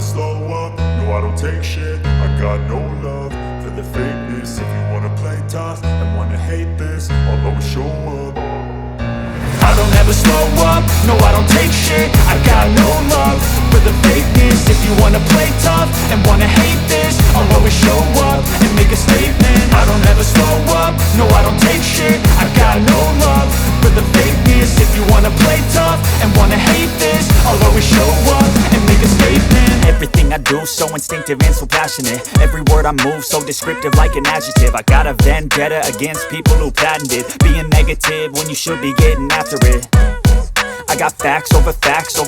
slow up, no I don't take shit. I got no love for the fakeness. If you wanna play tough and wanna hate this, I'll always show up. I don't ever slow up, no I don't take shit. I got no love for the fakeness. If you wanna play tough and wanna hate this, I'll always show up and make a statement. I don't ever slow up, no I don't take shit. I got no love for the fakeness. If you wanna play tough and wanna hate this, I'll always show up and make a statement. Everything I do so instinctive and so passionate. Every word I move so descriptive like an adjective. I got a vendetta against people who patented being negative when you should be getting after it. I got facts over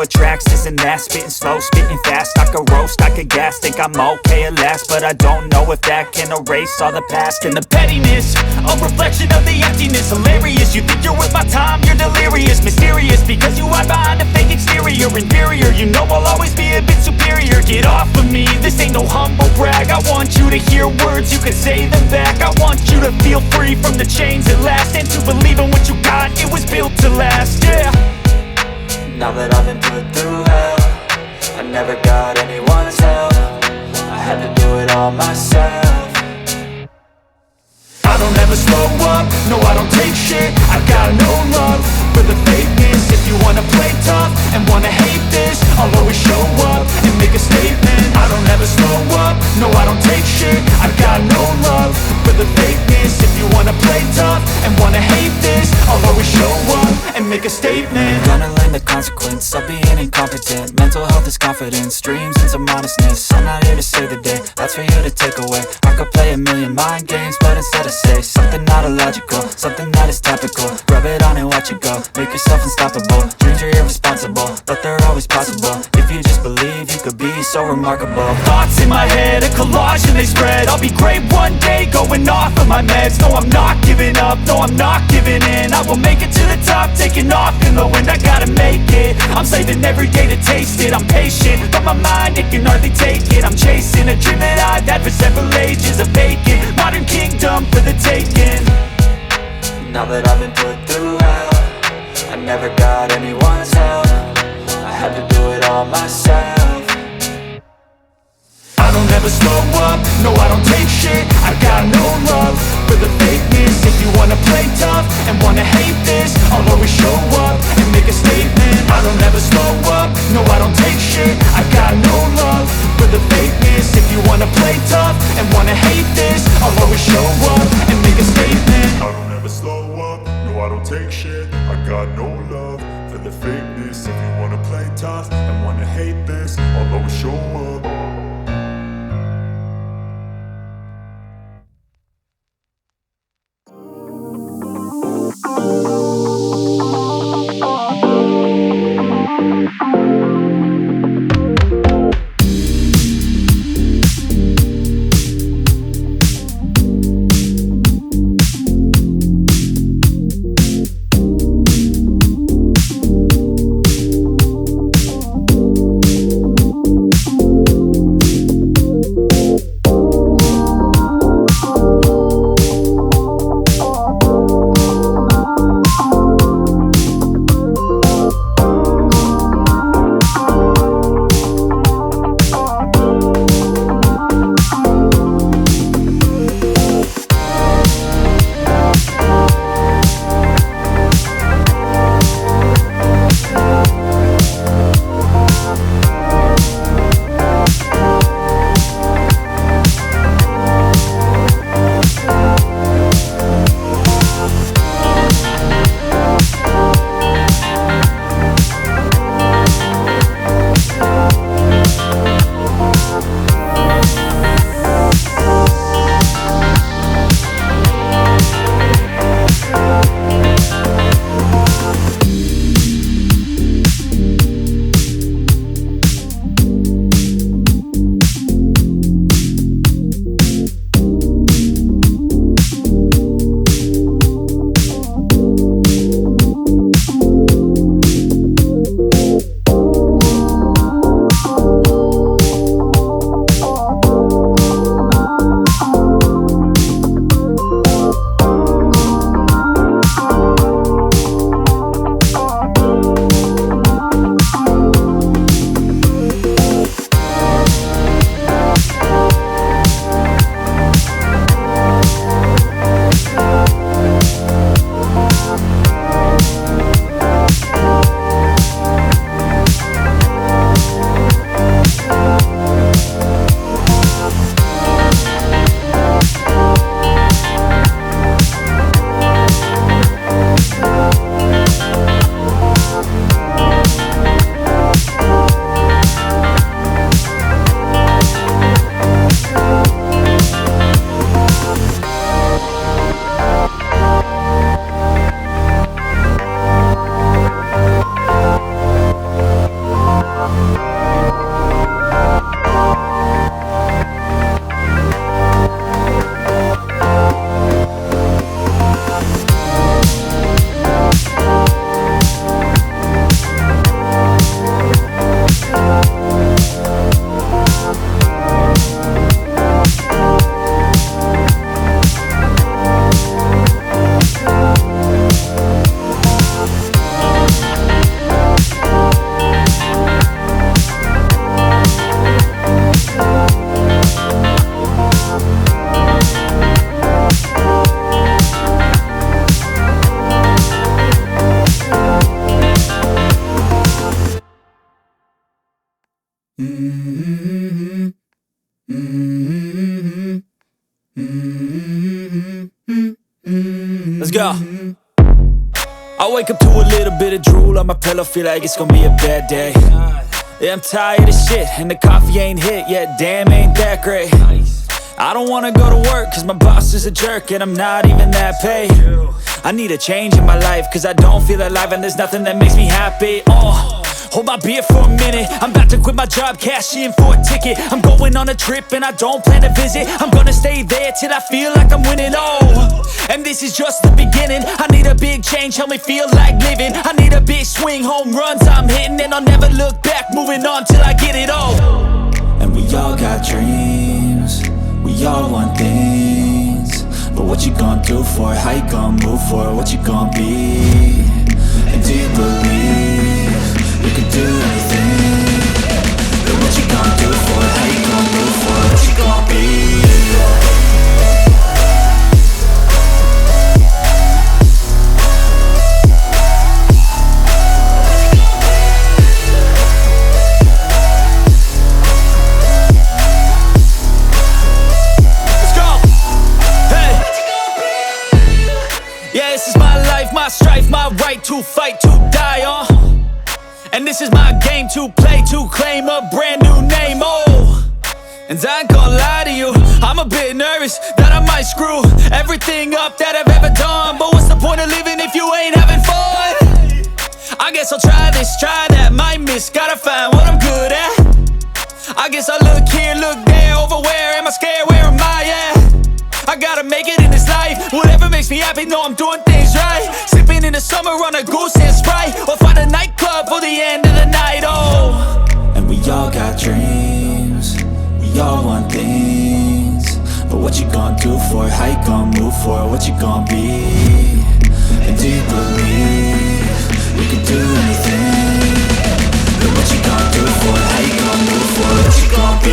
tracks, this and that. Spitting slow, spitting fast. I could roast, I could gas. Think I'm okay at last, but I don't know if that can erase all the past. And the pettiness, a reflection of the emptiness. Hilarious, you think you're worth my time, you're delirious. Mysterious, because you hide behind a fake exterior. Inferior, you know I'll always be a bit superior. Get off of me, this ain't no humble brag. I want you to hear words, you can say them back. I want you to feel free from the chains at last, and to believe in what you got, it was built to last, yeah. Now that I've been put through hell, I never got anyone's help. I had to do it all myself. I don't ever slow up, no I don't take shit. I got no love for the fakeness. If you wanna play tough and wanna hate this, I'll always show up and make a statement. I don't ever slow up, no I don't take shit. I got no love for the fakeness. If you wanna play tough and wanna hate this, I'll always show up and make a statement. Gonna learn the consequence of being incompetent. Mental health is confidence, dreams and some modestness. I'm not here to save the day, that's for you to take away. I could play a million mind games, but instead I say something not illogical, something that is topical. Rub it on and watch it go, make yourself unstoppable. Dreams are irresponsible, but they're always possible. If you just believe, you could be so remarkable. Thoughts in my head, a collage and they spread. I'll be great one day, going off of my meds. No, I'm not giving up, no, I'm not giving in. I will make it to the top, taking off in the wind. I gotta make it, I'm saving every day to taste it. I'm patient, but my mind, it can hardly take it. I'm chasing a dream that I've had for several ages. A vacant, modern kingdom for the taking. Now that I've been put through hell, I never got anyone's help. I had to do it all myself. I don't ever slow up, no I don't take shit. I got no love for the fakeness. If you wanna play tough and wanna hate this, I'll always show up and make a statement. I don't ever slow up, no I don't take shit. I got no love for the fakeness. If you wanna play tough and wanna hate this, I'll always show up and make a statement. I don't ever slow up, no I don't take shit. I got no love for the fakeness. If you wanna play tough and wanna hate this, I'll always show up. Let's go. I wake up to a little bit of drool on my pillow, feel like it's gonna be a bad day. Yeah, I'm tired of shit, and the coffee ain't hit yet, damn, ain't that great. I don't wanna go to work, cause my boss is a jerk, and I'm not even that paid. I need a change in my life, cause I don't feel alive, and there's nothing that makes me happy. Hold my beer for a minute, I'm about to quit my job, cash in for a ticket. I'm going on a trip and I don't plan to visit. I'm gonna stay there till I feel like I'm winning, and this is just the beginning. I need a big change, help me feel like living. I need a big swing, home runs I'm hitting, and I'll never look back, moving on till I get it all. And we all got dreams, we all want things, but what you gonna do for it? How you gonna move for it? What you gonna be? And do you believe you can do anything? But what you gonna do for it? How you gonna move for it? What you gonna be? Let's go! Hey! Yeah, this is my life, my strife, my right to fight, to die, and this is my game to play, to claim a brand new name, and I ain't gonna lie to you, I'm a bit nervous that I might screw everything up that I've ever done. But what's the point of living if you ain't having fun? I guess I'll try this, try that, might miss, gotta find what I'm good at. I guess I'll look here, look there, over where am I scared, where am I at? I gotta make it in this life, whatever makes me happy, know I'm doing things right. Sipping in the summer on a goose and Sprite, or find a nightclub for the end of the night, And we all got dreams, we all want things, but what you gonna do for it? How you gonna move for it? What you gonna be? And do you believe you can do anything? But what you gonna do for it? How you gonna move for it? What you gonna be?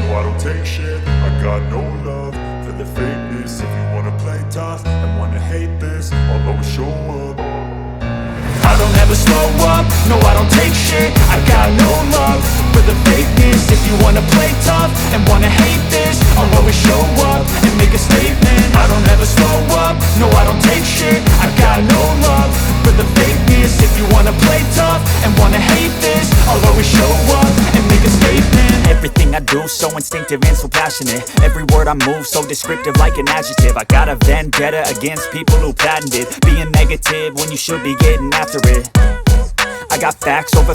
I don't take shit, I got no love for the fakeness. If you wanna play tough and wanna hate this, I'll always show up. I don't ever slow up, no I don't take shit. I got no love for the fakeness. If you wanna play tough and wanna hate this, I'll always show up and make a statement. I don't ever slow up, no I don't take shit. I got no love for the fakeness. If you wanna play tough and wanna hate this, I'll always show up and make a statement. Everything I do so instinctive and so passionate. Every word I move so descriptive like an adjective. I got a vendetta against people who patented being negative when you should be getting after it. I got facts over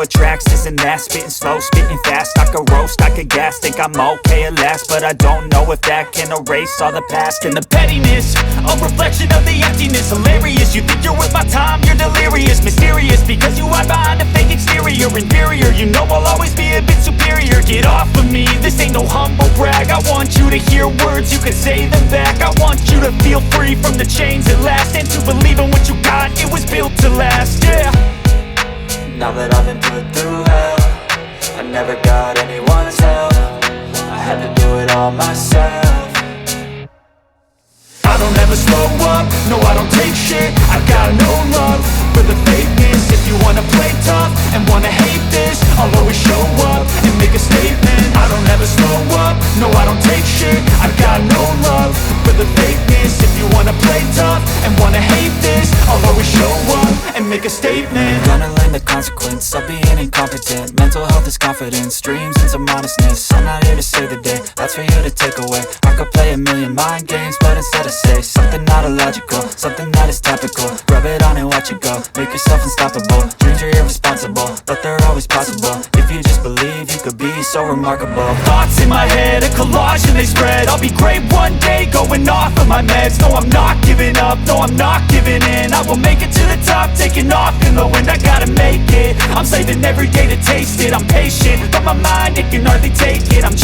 tracks, this and that. Spitting slow, spitting fast, I could roast, I could gas. Think I'm okay at last, but I don't know if that can erase all the past. And the pettiness, a reflection of the emptiness. Hilarious, you think you're worth my time, you're delirious. Mysterious, because you hide behind a fake exterior. Inferior, you know I'll always be a bit superior. Get off of me, this ain't no humble brag. I want you to hear words, you can say them back. I want you to feel free from the chains at last, and to believe in what you got, it was built to last, yeah. Now that I've been put through hell, I never got anyone's help. I had to do it all myself. I don't ever slow up, no I don't take shit. I got no love for the fakeness. If you wanna play tough and wanna hate this, I'll always show up and make a statement. I don't ever slow up, no I don't take shit. I got no love for the fakeness. If you wanna play tough and wanna hate this, I'll always show up and make a statement. Gonna learn the consequence of being incompetent. Mental health is confidence, dreams into modestness. I'm not here to save the day, that's for you to take away. I could play a million mind games, but instead I say something not illogical, something that is topical. Rub it on and watch it go, make yourself unstoppable. Dreams are irresponsible, but they're always possible. If you just believe, you could be so remarkable. Thoughts in my head, a collage and they spread. I'll be great one day, going off of my meds. No, I'm not giving up, no, I'm not giving in. I will make it to the top, taking off in the wind. I gotta make it, I'm saving every day to taste it. I'm patient, but my mind, it can hardly take it. I'm chasing